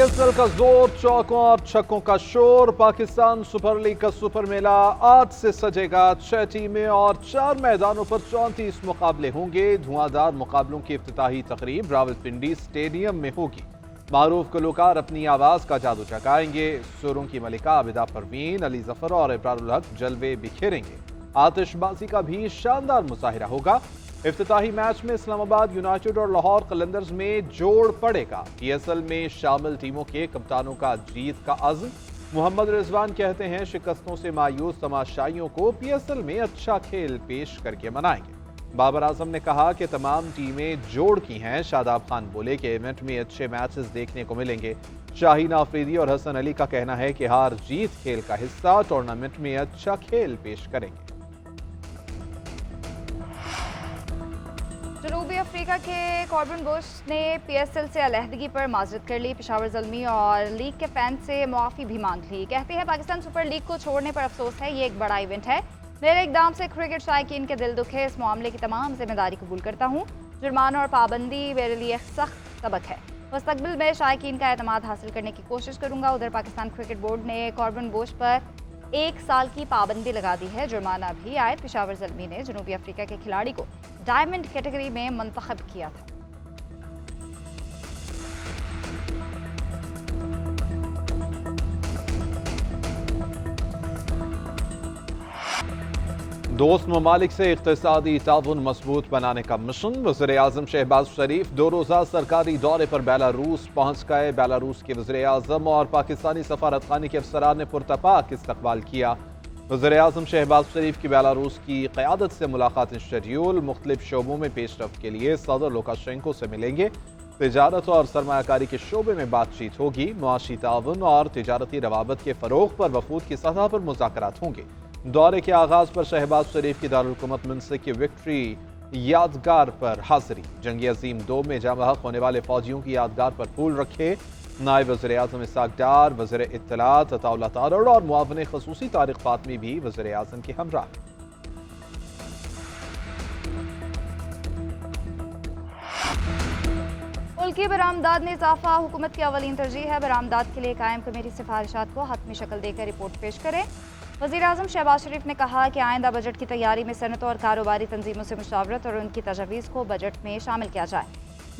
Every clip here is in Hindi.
आईएसएल का जोर, चौकों और छक्कों का शोर। पाकिस्तान सुपर लीग का सुपर मेला आज से सजेगा। 6 टीमें और 4 मैदानों पर 34 मुकाबले होंगे। धुआंधार मुकाबलों की इफ्तिताही तकरीब रावलपिंडी स्टेडियम में होगी। मारूफ गुलकार अपनी आवाज का जादू चकाएंगे। सुरों की मलिका आबिदा परवीन, अली जफर और इब्रारुल हक जलवे बिखेरेंगे। आतिशबाजी का भी शानदार मुजाहिरा होगा। इफ्तिताही मैच में इस्लामाबाद यूनाइटेड और लाहौर कलंदर्स में जोड़ पड़ेगा। पीएसएल में शामिल टीमों के कप्तानों का जीत का अज़्म। मोहम्मद रिजवान कहते हैं शिकस्तों से मायूस तमाशाइयों को पीएसएल में अच्छा खेल पेश करके मनाएंगे। बाबर आजम ने कहा कि तमाम टीमें जोड़ की हैं। शादाब खान बोले कि इवेंट में अच्छे मैचेस देखने को मिलेंगे। शाहीन आफरीदी और हसन अली का कहना है कि हार जीत खेल का हिस्सा, टूर्नामेंट में अच्छा खेल पेश करेंगे। जनूबी अफ्रीका के कॉर्बन बुश ने पीएसएल से अलहदगी पर माजरत कर ली। पेशावर ज़ल्मी और लीग के फैन से मुआफ़ी भी मांग ली। कहते हैं पाकिस्तान सुपर लीग को छोड़ने पर अफसोस है, ये एक बड़ा इवेंट है। मेरे इकदाम से क्रिकेट शायकीन के दिल दुखे। इस मामले की तमाम जिम्मेदारी कबूल करता हूँ। जुर्माना और पाबंदी मेरे लिए सख्त सबक है। मुस्तकबिल में शायकीन का एतमाद हासिल करने की कोशिश करूँगा। उधर पाकिस्तान क्रिकेट बोर्ड ने कॉर्बन बुश पर 1 साल की पाबंदी लगा दी है। जुर्माना भी आयद। पेशावर ज़ल्मी ने जनूबी अफ्रीका के खिलाड़ी को डायमंड कैटेगरी में मुंतखब किया था। दोस्त ममालिक से इक़्तिसादी ताउन मजबूत बनाने का मिशन। वज़ीर-ए-आज़म शहबाज शरीफ 2 रोज़ा सरकारी दौरे पर बेलारूस पहुँच गए। बेलारूस के वज़ीर-ए-आज़म और पाकिस्तानी सफारतखाने के अफसरान ने पुरतपाक इस्तकबाल किया। वज़ीर-ए-आज़म शहबाज शरीफ की बेलारूस की क़यादत से मुलाकात शेड्यूल। मुख्तलिफ शोबों में पेशरफ्त के लिए सदर लुकाशेंको से मिलेंगे। तिजारत और सरमायाकारी के शोबे में बातचीत होगी। मुआशी ताउन और तिजारती रवाबत के फ़रोग़ पर वफूद की सतह पर मुज़ाकरात होंगे। दौरे के आगाज़ पर शहबाज शरीफ की दारुल हुकूमत मिन्सिक की विक्ट्री यादगार पर हाजिरी। जंग अजीम 2 में जाँ बहक होने वाले फौजियों की यादगार पर फूल रखे। नायब वज़ीर-ए-आज़म इस्हाक़ डार, वज़ीर इत्तलात अताउल्लाह तारड़ और मुआविन ख़ुसूसी तारिक फ़ातमी भी वज़ीर-ए-आज़म के हमरा। मुल्की बरामदात में इजाफा हुकूमत की अवलीन तरजीह है। बरामदात के लिए कायम कमेटी सिफारिशात को हतमी शक्ल देकर रिपोर्ट पेश करें। वज़ीर-ए-आज़म शहबाज शरीफ ने कहा कि आइंदा बजट की तैयारी में सनत और कारोबारी तंजीमों से मुशावरत और उनकी तजवीज़ को बजट में शामिल किया जाए।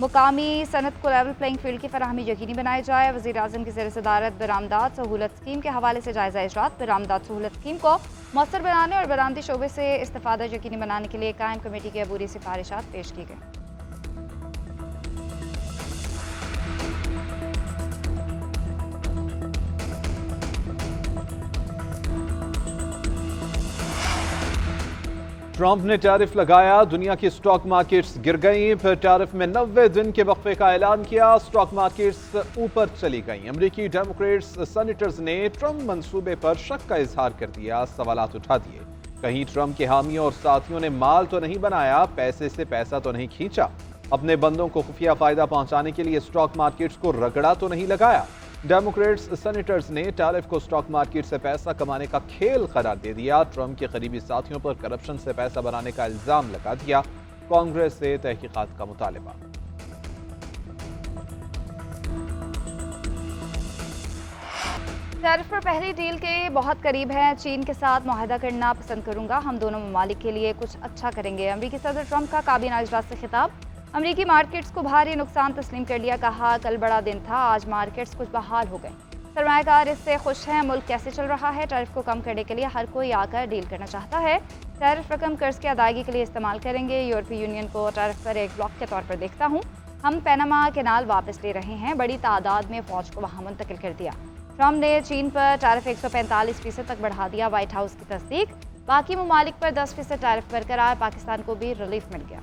मुकामी सनत को लेवल प्लेइंग फील्ड की फराहमी यकीनी बनाई जाए। वज़ीर-ए-आज़म की ज़ेर-ए-सदारत बरामदात सहूलत स्कीम के हवाले से जायज़ा इजरात। बरामदात सहूलत स्कीम को मौसर बनाने और बरामदी शोबे से इस्तिफ़ादा यकीनी बनाने के लिए कायम कमेटी की अबूरी सिफारिशात पेश की गई। ट्रंप ने टैरिफ लगाया, दुनिया की स्टॉक मार्केट्स गिर गईं। फिर टैरिफ में 90 दिन के वक्फे का ऐलान किया, स्टॉक मार्केट्स ऊपर चली गईं। अमेरिकी डेमोक्रेट्स सेनेटर्स ने ट्रंप मंसूबे पर शक का इजहार कर दिया, सवालात उठा दिए। कहीं ट्रंप के हामियों और साथियों ने माल तो नहीं बनाया, पैसे से पैसा तो नहीं खींचा, अपने बंदों को खुफिया फायदा पहुंचाने के लिए स्टॉक मार्केट्स को रगड़ा तो नहीं लगाया। डेमोक्रेट्स सेनेटर्स ने टैरिफ को स्टॉक मार्केट से पैसा कमाने का खेल करार दे दिया। ट्रंप के करीबी साथियों पर करप्शन से पैसा बनाने का इल्जाम लगा दिया। कांग्रेस से तहकीकात का मुतालबा। टैरिफ पर पहली डील के बहुत करीब है। चीन के साथ मुआहदा करना पसंद करूंगा, हम दोनों ममालिक के लिए कुछ अच्छा करेंगे। अमेरिकी सदर ट्रंप का काबीना इजलास से खिताब। अमेरिकी मार्केट्स को भारी नुकसान तस्लीम कर लिया। कहा कल बड़ा दिन था, आज मार्केट्स कुछ बहाल हो गए। सरमायाकार इससे खुश हैं। मुल्क कैसे चल रहा है? टैरिफ को कम करने के लिए हर कोई आकर डील करना चाहता है। टैरिफ रकम कर्ज की अदायगी के लिए इस्तेमाल करेंगे। यूरोपीय यूनियन को टैरिफ पर एक ब्लॉक के तौर पर देखता हूँ। हम पैनामा कैनाल वापस ले रहे हैं, बड़ी तादाद में फौज को वहाँ मुंतकिल कर दिया। ट्रंप ने चीन पर टैरिफ 145% तक बढ़ा दिया, व्हाइट हाउस की तस्दीक। बाकी ममालिक पर 10% टैरिफ बरकरार। पाकिस्तान को भी रिलीफ मिल गया।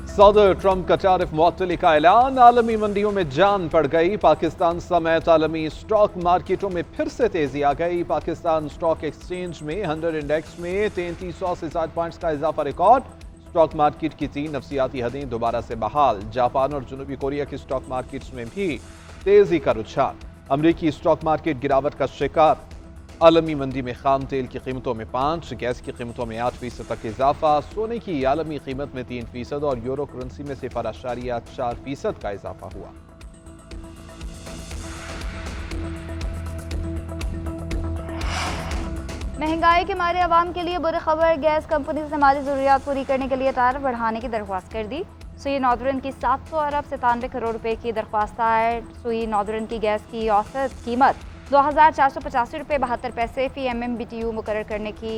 सदर ट्रंप का टैरिफ मुअत्तली का ऐलान। आलमी मंडियों में जान पड़ गई। पाकिस्तान समेत आलमी स्टॉक मार्केटों में फिर से तेजी आ गई। पाकिस्तान स्टॉक एक्सचेंज में 100 इंडेक्स में 3300 से 60 पॉइंट्स का इजाफा रिकॉर्ड। स्टॉक मार्केट की 3 नफसियाती हदें दोबारा से बहाल। जापान और जनूबी कोरिया की स्टॉक मार्केट्स में भी तेजी का रुझान। अमरीकी स्टॉक मार्केट गिरावट का शिकार। आलमी मंदी में खाम तेल की कीमतों में 5, गैस की कीमतों में 8% तक इजाफा, सोने की आलमी कीमत में 3% और यूरो करेंसी में 0.4% का इजाफा हुआ। महंगाई के मारे आवाम के लिए बुरी खबर, गैस कंपनी ने माली जरूरियात पूरी करने के लिए टैरिफ बढ़ाने की दरख्वास्त कर दी। सुई नॉर्दर्न की 700 अरब 97 करोड़ रुपए की दरख्वास्त है। सुई नॉर्दर्न की गैस की औसत कीमत 2485 रुपये 72 पैसे फी MMBTU मुकर्रर करने की।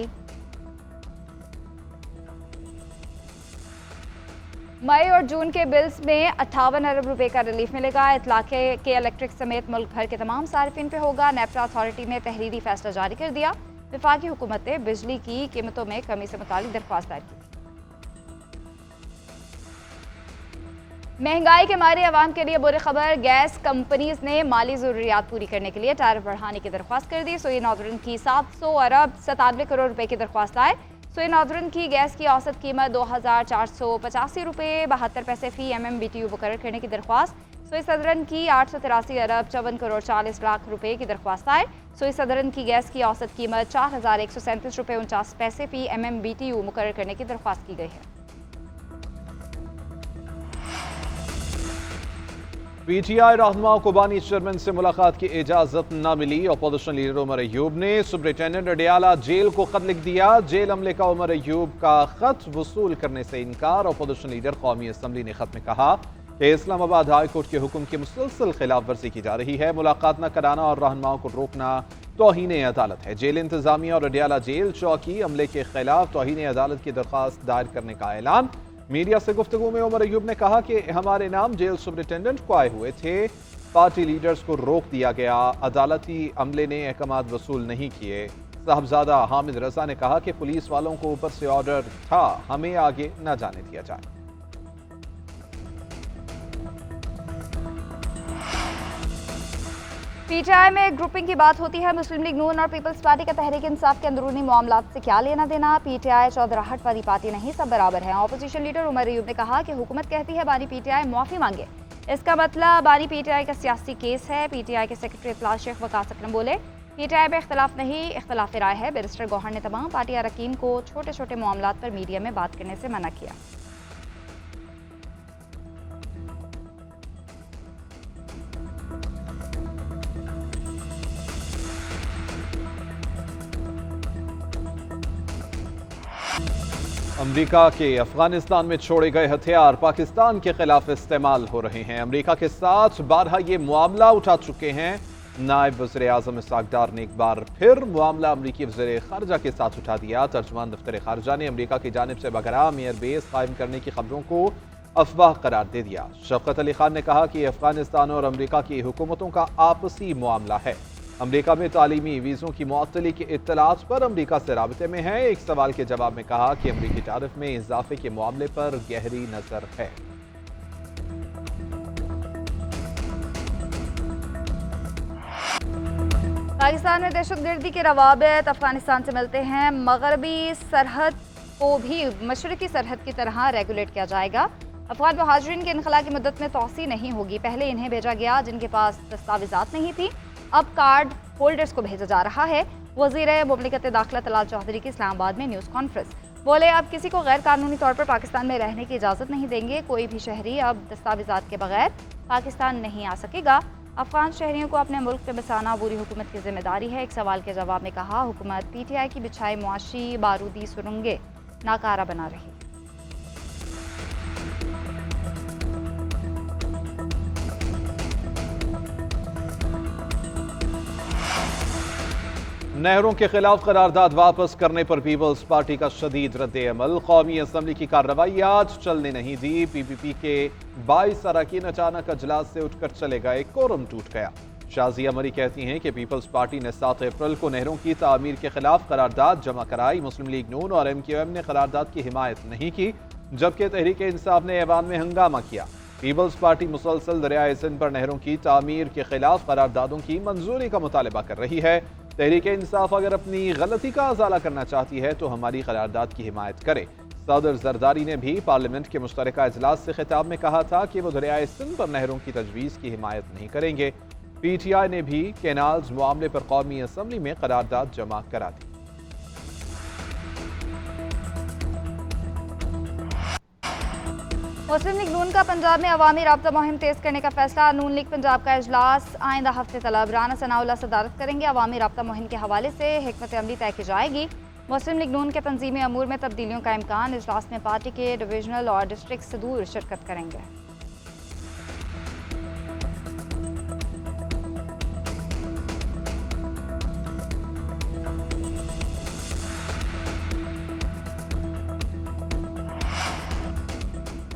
मई और जून के बिल्स में 58 अरब रुपए का रिलीफ मिलेगा। इतलाक़े के इलेक्ट्रिक समेत मुल्क भर के तमाम सार्फिन पे होगा। नेफ्टा अथॉरिटी ने तहरीरी फैसला जारी कर दिया। वफाकी हुकूमत ने बिजली की कीमतों में कमी से मुतालिक दरख्वास्त दायर की। महंगाई के मारे आवाम के लिए बुरी खबर, गैस कंपनीज ने माली जरूरियात पूरी करने के लिए टैरिफ बढ़ाने की दरख्वास्त कर दी। सुई नॉर्दर्न की 700 अरब 97 करोड़ रुपए की दरख्वास्त आए। सुई नॉर्दर्न की गैस की औसत कीमत 2485 रुपये 72 पैसे फी MMBTU मुकर्रर करने की दरख्वास्त। सुई सदरन की 883 अरब 54 करोड़ 40 लाख रुपए की दरख्वास्त आए। सुई सदरन की गैस की औसत कीमत 4137 रुपये 49 पैसे फी MMBTU मुकर्रर करने की दरख्वास्त की गई है। PTI रहनुमा को बानी चेयरमैन से मुलाकात की इजाजत न मिली। अपोजिशन लीडर उमर अयूब ने सुपरिटेंडेंट अडियाला जेल को खत लिख दिया। जेल अमले का उमर अयूब का खत वसूल करने से इनकार। अपोजिशन लीडर कौमी असम्बली ने खत में कहा कि इस्लामाबाद हाई कोर्ट के हुक्म की मुसलसल खिलाफ वर्जी की जा रही है। मुलाकात न कराना और रहनुमाओं को रोकना तौहीन अदालत है। जेल इंतजामिया और अडियाला जेल चौकी अमले के खिलाफ तौहीन अदालत की दरख्वास्त दायर करने का ऐलान। मीडिया से गुफ्तगू में उमर अयूब ने कहा कि हमारे नाम जेल सुपरिटेंडेंट को आए हुए थे, पार्टी लीडर्स को रोक दिया गया, अदालती अमले ने अहकाम वसूल नहीं किए। साहबजादा हामिद रजा ने कहा कि पुलिस वालों को ऊपर से ऑर्डर था, हमें आगे न जाने दिया जाए। PTI में ग्रुपिंग की बात होती है। मुस्लिम लीग नून और पीपल्स पार्टी का तहरीक इंसाफ के अंदरूनी मामलात से क्या लेना देना। PTI चौधराहट वाली पार्टी नहीं, सब बराबर है। ऑपोजिशन लीडर उमर अयूब ने कहा कि हुकूमत कहती है बानी PTI मुआफ़ी मांगे, इसका मतलब बानी PTI का सियासी केस है। PTI के सेक्रेटरी इत्तला शेख वकास अकरम बोले PTI में इख्तलाफ नहीं, इख्तलाफ राय है। बैरिस्टर गौहर ने तमाम पार्टी अरकान को छोटे छोटे मामलात पर मीडिया में बात करने से मना किया। अमेरिका के अफगानिस्तान में छोड़े गए हथियार पाकिस्तान के खिलाफ इस्तेमाल हो रहे हैं। अमेरिका के साथ 12 ये मामला उठा चुके हैं। नायब वज़ीर आज़म इसहाक़ डार ने एक बार फिर मामला अमरीकी वज़ीर ख़ारजा के साथ उठा दिया। तर्जुमान दफ्तर ख़ारजा ने अमेरिका की जानिब से बगराम एयरबेस कायम करने की खबरों को अफवाह करार दे दिया। शफ़क़त अली खान ने कहा कि अफगानिस्तान और अमेरिका की हुकूमतों का आपसी मामला है। अमेरिका में तालीमी वीज़ों की मुअत्तली की इत्तलात पर अमेरिका से राबते में है। एक सवाल के जवाब में कहा कि अमेरिकी तारिफ में इजाफे के मामले पर गहरी नजर है। पाकिस्तान में दहशतगर्दी के रवाबित अफगानिस्तान से मिलते हैं। मगरबी सरहद को भी मशरकी सरहद की तरह रेगुलेट किया जाएगा। अफगान मुहाजिरीन के इनखला की मुद्दत में तौसी नहीं होगी। पहले इन्हें भेजा गया जिनके पास दस्तावेजात नहीं थी, अब कार्ड होल्डर्स को भेजा जा रहा है। वज़ीर मुमलिकत दाखिला तलाल चौधरी की इस्लामाबाद में न्यूज़ कॉन्फ्रेंस बोले अब किसी को गैर कानूनी तौर पर पाकिस्तान में रहने की इजाज़त नहीं देंगे। कोई भी शहरी अब दस्तावेजात के बगैर पाकिस्तान नहीं आ सकेगा। अफगान शहरियों को अपने मुल्क में बसाना बुरी हुकूमत की जिम्मेदारी है। एक सवाल के जवाब में कहा हुकूमत PTI की बिछाई मुआशी बारूदी सुरंगें नाकारा बना रही। नहरों के खिलाफ करारदाद वापस करने पर पीपल्स पार्टी का शदीद रद्द-ए-अमल। कौमी असम्बली की कार्रवाई आज चलने नहीं दी। PPP के 22 अरकान अचानक अजलास से उठकर चले गए, कोरम टूट गया। शाजिया मरी कहती हैं कि पीपल्स पार्टी ने 7 अप्रैल को नहरों की तामीर के खिलाफ करारदाद जमा कराई। मुस्लिम लीग नून और MQM ने करारदाद की हिमायत नहीं की, जबकि तहरीक इंसाफ ने ऐवान में हंगामा किया। पीपल्स पार्टी मुसलसल दरियाए सिंध पर नहरों की तामीर के खिलाफ करारदादों की मंजूरी का मुतालबा कर रही है। तहरीक इंसाफ अगर अपनी गलती का अजाला करना चाहती है तो हमारी करारदाद की हिमायत करे। सदर जरदारी ने भी पार्लियामेंट के मुश्तरका इजलास से खिताब में कहा था कि वो दरियाए सिंध पर नहरों की तजवीज़ की हिमायत नहीं करेंगे। PTI ने भी कैनाल्स मामले पर कौमी असम्बली में करारदाद जमा करा दी। मुस्लिम लीग नून का पंजाब में अवामी राब्ता मुहिम तेज करने का फैसला। नून लीग पंजाब का इजलास आइंदा हफ्ते तलब। राना सनाउल्लाह सदारत करेंगे। अवामी राब्ता मुहिम के हवाले से हिकमत अमली तय की जाएगी। मुस्लिम लीग नून के तंजीमी अमूर में तब्दीलियों का इम्कान। इजलास में पार्टी के डिविजनल और डिस्ट्रिक्ट सदूर शिरकत करेंगे।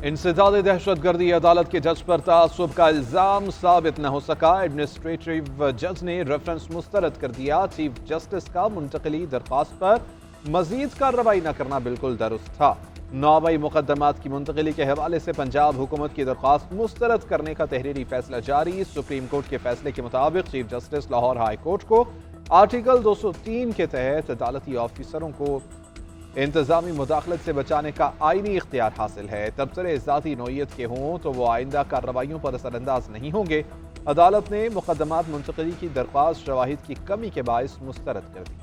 इंसदाद दहशतगर्दी अदालत के जज पर तासुब का इल्जाम साबित न हो सका। एडमिनिस्ट्रेटिव जज ने रेफरेंस मुस्तरद कर दिया। चीफ जस्टिस का मुंतकली दरख्वास्त पर मजीद कार्रवाई न करना बिल्कुल दुरुस्त था। नौबई मुकदमात की मुंतकली के हवाले से पंजाब हुकूमत की दरख्वास्त मुस्तरद करने का तहरीरी फैसला जारी। सुप्रीम कोर्ट के फैसले के मुताबिक chief justice Lahore high court को आर्टिकल 203 के तहत अदालती ऑफिसरों को इंतजामी मुदाखलत से बचाने का आईनी इख्तियार हासिल है। तबसरे ज़ाती नौयत के हों तो वो आइंदा कार्रवाइयों पर असरअंदाज नहीं होंगे। अदालत ने मुकदमात मुंतकली की दरख्वास्त शवाहिद की कमी के बायस मुस्तरद कर दी।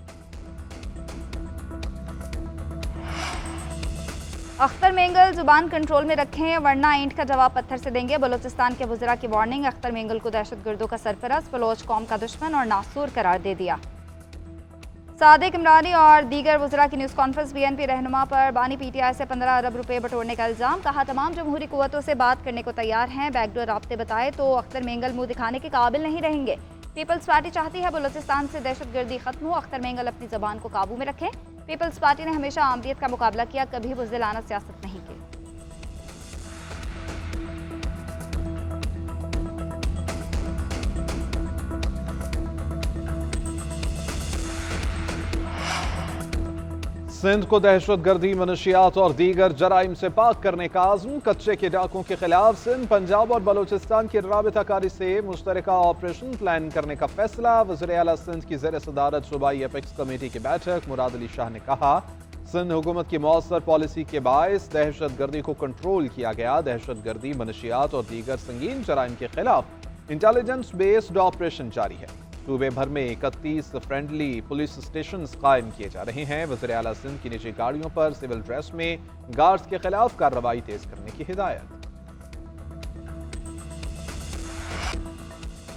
अख्तर मेंगल जुबान कंट्रोल में रखें वरना ईंट का जवाब पत्थर से देंगे। बलूचिस्तान के वज़रा की वार्निंग। अख्तर मेंगल को दहशतगर्दों का सरपरस्त, बलोच कौम का दुश्मन और नासूर करार दे दिया। सादिक इमरानी और दीगर वज़रा की न्यूज़ कॉन्फ्रेंस। BNP रहनुमा पर बानी PTI से 15 अरब रुपए बटोरने का इल्ज़ाम। कहा तमाम जमहूरी कुव्वतों से बात करने को तैयार हैं। बैकडोर राब्ते बताए तो अख्तर मेंगल मुंह दिखाने के काबिल नहीं रहेंगे। पीपल्स पार्टी चाहती है बलूचिस्तान से दहशतगर्दी खत्म हो। अख्तर मेंगल अपनी ज़बान को काबू में रखें। पीपल्स पार्टी ने हमेशा आमरीत का मुकाबला किया, कभी बुज़दिलाना सियासत नहीं की। सिंध को दहशतगर्दी, मनशियात और दीगर जराइम से पाक करने का आज़म। कच्चे के डाकों के खिलाफ सिंध, पंजाब और बलूचिस्तान की राबताकारी से मुश्तरका ऑपरेशन प्लान करने का फैसला। वज़ीर आला सिंध की ज़ेर सदारत सूबाई एपेक्स कमेटी की बैठक। मुराद अली शाह ने कहा सिंध हुकूमत की मौसर पॉलिसी के बायस दहशतगर्दी को कंट्रोल किया गया। दहशतगर्दी, मनशियात और दीगर संगीन जराइम के खिलाफ इंटेलिजेंस बेस्ड ऑपरेशन जारी है। सूबे भर में 31 फ्रेंडली पुलिस स्टेशन कायम किए जा रहे हैं। वज़ीर आला सिंध की निजी गाड़ियों पर सिविल ड्रेस में गार्ड्स के खिलाफ कार्रवाई तेज करने की हिदायत।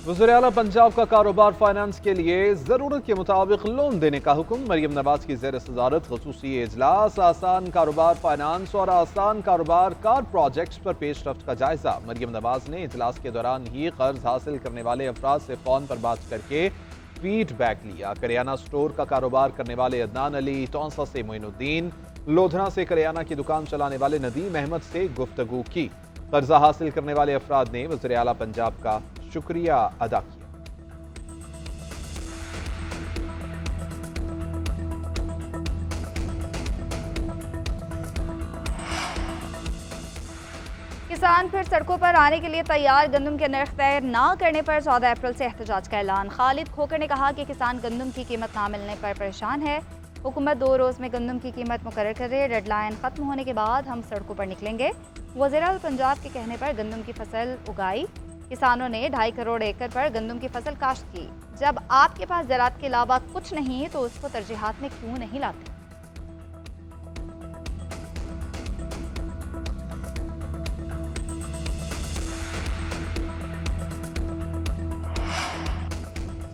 वज़ीर आला पंजाब का कारोबार फाइनेंस के लिए ज़रूरत के मुताबिक लोन देने का हुक्म। मरियम नवाज की ज़ेर सदारत ख़ुसूसी इजलास। आसान कारोबार फाइनेंस और आसान कारोबार कार प्रोजेक्ट्स पर पेशरफ्त का जायजा। मरियम नवाज ने इजलास के दौरान ही कर्ज हासिल करने वाले अफराद से फ़ोन पर बात करके फीडबैक लिया। करियाना स्टोर का कारोबार करने वाले अदनान अली, टौंसा से मोइनुद्दीन, लोधना से करियाना की दुकान चलाने वाले नदीम अहमद से गुफ्तगू की। कर्जा हासिल करने वाले अफराद ने वज़ीर आला पंजाब का शुक्रिया अदा किया। किसान फिर सड़कों पर आने के लिए तैयार। गंदम के नर्ख तय न करने पर 14 अप्रैल से एहतजाज का ऐलान। खालिद खोकर ने कहा कि किसान गंदम की कीमत ना मिलने पर परेशान है। हुकूमत 2 रोज़ में गंदम की कीमत मुकर्रर करे। डेडलाइन खत्म होने के बाद हम सड़कों पर निकलेंगे। वज़ीर आला पंजाब के कहने पर गंदम की फसल उगाई। किसानों ने 2.5 करोड़ एकड़ पर गंदम की फसल काश्त की। जब आपके पास ज़राअत के अलावा कुछ नहीं तो उसको तरजीहात में क्यों नहीं लाते?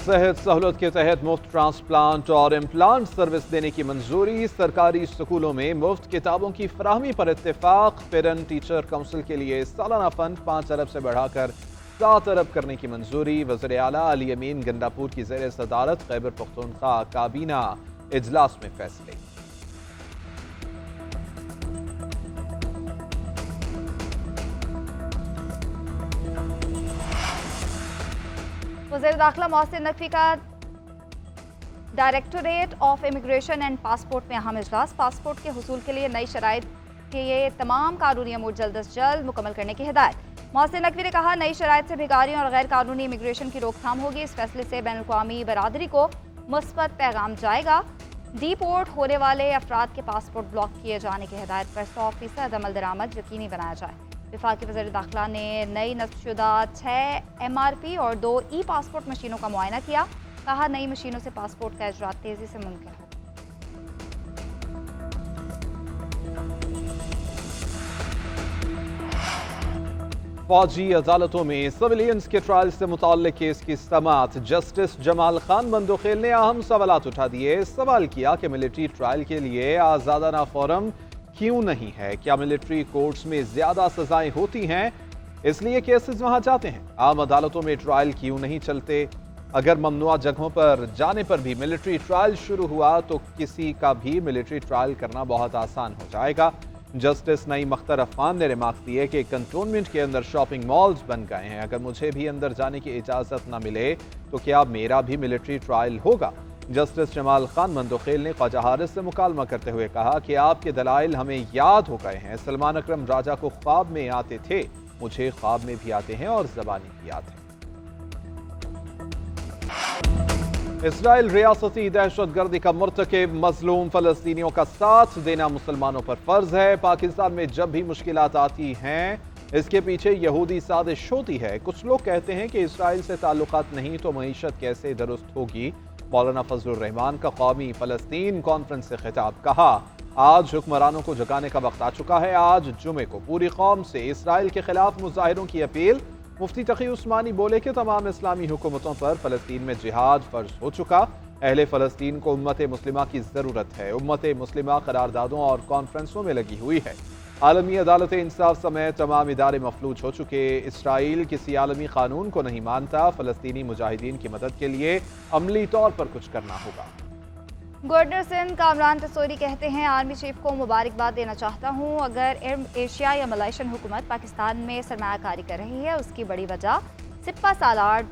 सेहत सहूलत के तहत मुफ्त ट्रांसप्लांट और इम्प्लांट सर्विस देने की मंजूरी। सरकारी स्कूलों में मुफ्त किताबों की फराहमी पर इत्तेफाक। पेरेंट टीचर काउंसिल के लिए सालाना फंड 5 अरब से बढ़ाकर 7 अरब करने की मंजूरी। वज़ीर आला अली अमीन गंडापुर की ज़ेर सदारत खैबर पख्तूनख्वा काबीना इजलास में फैसले। वज़ीर दाखिला मोहसिन नकवी का directorate of immigration and passport में अहम इजलास। पासपोर्ट के हुसूल के लिए नई शराइत के ये तमाम कानूनी अमूर जल्द अज जल्द मुकम्मल करने की हिदायत। मोहसिन नकवी ने कहा नई शराइत से भिखारियों और गैर कानूनी इमिग्रेशन की रोकथाम होगी। इस फैसले से बैनुल-अक़वामी बरादरी को मुस्बत पैगाम जाएगा। डीपोर्ट होने वाले अफराद के पासपोर्ट ब्लॉक किए जाने की हिदायत पर 100% अमल दरामद यकीनी बनाया जाए। वफाकी वज़ीर दाखिला ने नई नस्बशुदा 6 MRP और 2 ई-पासपोर्ट मशीनों का मुआयना किया। कहा नई मशीनों से पासपोर्ट का इजरा तेज़ी से मुमकिन है। फौजी अदालतों में सिविलियंस के ट्रायल से मुताल्लिक केस की समाअत। जस्टिस जमाल खान बंदोखेल ने अहम सवालात उठा दिए। सवाल किया कि मिलिट्री ट्रायल के लिए आज़ादाना फोरम क्यों नहीं है? क्या मिलिट्री कोर्ट्स में ज्यादा सजाएं होती हैं, इसलिए केसेस वहां जाते हैं? आम अदालतों में ट्रायल क्यों नहीं चलते? अगर ममनुआ जगहों पर जाने पर भी मिलिट्री ट्रायल शुरू हुआ तो किसी का भी मिलिट्री ट्रायल करना बहुत आसान हो जाएगा। जस्टिस नईम अख्तर अफान ने रिमार्क दिए कि कंटोनमेंट के अंदर शॉपिंग मॉल्स बन गए हैं। अगर मुझे भी अंदर जाने की इजाज़त न मिले तो क्या मेरा भी मिलिट्री ट्रायल होगा? जस्टिस जमाल खान बंदोखेल ने ख्वाजा हारिस से मुकालमा करते हुए कहा कि आपके दलाइल हमें याद हो गए हैं। सलमान अकरम राजा को ख्वाब में आते थे, मुझे ख्वाब में भी आते हैं और ज़बानी भी आते हैं। इसराइल रियासती दहशतगर्दी का मुर्तकिब मजलूम फलस्तीनियों का साथ देना मुसलमानों पर फर्ज है। पाकिस्तान में जब भी मुश्किलात आती हैं, इसके पीछे यहूदी साजिश होती है। कुछ लोग कहते हैं कि इसराइल से ताल्लुकात नहीं तो मईशत कैसे दुरुस्त होगी। मौलाना फजलुर रहमान का कौमी फलस्तीन कॉन्फ्रेंस से खिताब। कहा आज हुक्मरानों को जगाने का वक्त आ चुका है। आज जुमे को पूरी कौम से इसराइल के खिलाफ मुजाहिरों की अपील। मुफ्ती तकी उस्मानी बोले कि तमाम इस्लामी हुकूमतों पर फलस्तीन में जिहाद फर्ज हो चुका। अहले फलस्तीन को उम्मत मुस्लिमा की ज़रूरत है। उम्मत मुस्लिमा करारदादों और कॉन्फ्रेंसों में लगी हुई है। आलमी अदालत इंसाफ समेत तमाम इदारे मफलूज हो चुके। इसराइल किसी आलमी कानून को नहीं मानता। फलस्तीनी मुजाहिदीन की मदद के लिए अमली तौर पर कुछ करना होगा। गवर्नर सिंध कामरान तसोरी कहते हैं आर्मी चीफ को मुबारकबाद देना चाहता हूं। अगर एशिया या मलेशियन हुकूमत पाकिस्तान में सरमायाकारी कर रही है, उसकी बड़ी वजह सिपा सालार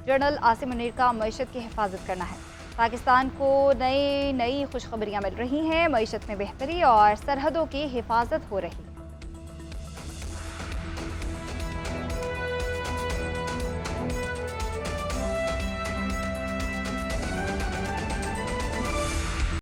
जनरल आसिम मुनीर का मईशत की हिफाजत करना है। पाकिस्तान को नई खुशखबरियां मिल रही हैं, मईशत में बेहतरी और सरहदों की हिफाजत हो रही है।